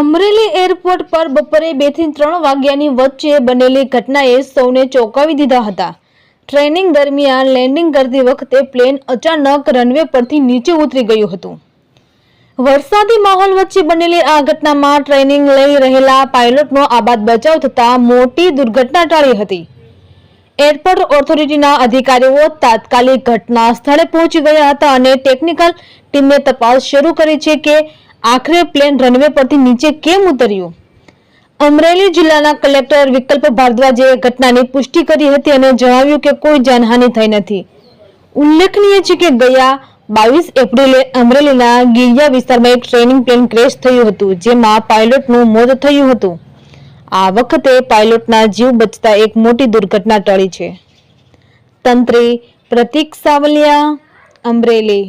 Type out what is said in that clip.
Amreli airport પર બપોરે 2 થી 3 વાગ્યાની વચ્ચે બનેલી ઘટનાએ સૌને ચોંકાવી દીધા હતા। ટ્રેનિંગ દરમિયાન લેન્ડિંગ કરતી વખતે પ્લેન અચાનક રનવે પરથી નીચે ઉતરી ગયું હતું। વરસાદી માહોલ વચ્ચે બનેલી આ ઘટનામાં ટ્રેનિંગ લઈ રહેલા પાયલોટનો આબાદ બચાવ થતાં મોટી દુર્ઘટના ટળી હતી। એરપોર્ટ ઓથોરિટીના અધિકારીઓ તાત્કાલિક ઘટના સ્થળે પહોંચી ગયા હતા અને ટેકનિકલ ટીમે તપાસ શરૂ કરી છે કે આખરે પ્લેન રનવે પરથી નીચે કેમ ઉતર્યું। અમરેલી જિલ્લાના કલેક્ટર વિકલ્પ ભારદ્વાજે ઘટનાની પુષ્ટિ કરી હતી અને જણાવ્યું કે કોઈ જાનહાનિ થઈ નથી। ઉલ્લેખનીય છે કે ગયા 22 એપ્રિલે અમરેલીના ગીરિયા વિસ્તારમાં એક ટ્રેનિંગ પ્લેન ક્રેશ થયું હતું, જેમાં પાયલોટનું મોત થયું હતું। આ વખતે પાયલોટના જીવ બચતા એક મોટી દુર્ઘટના ટળી છે। તંત્રી પ્રતિક સાવલિયા, અમરેલી।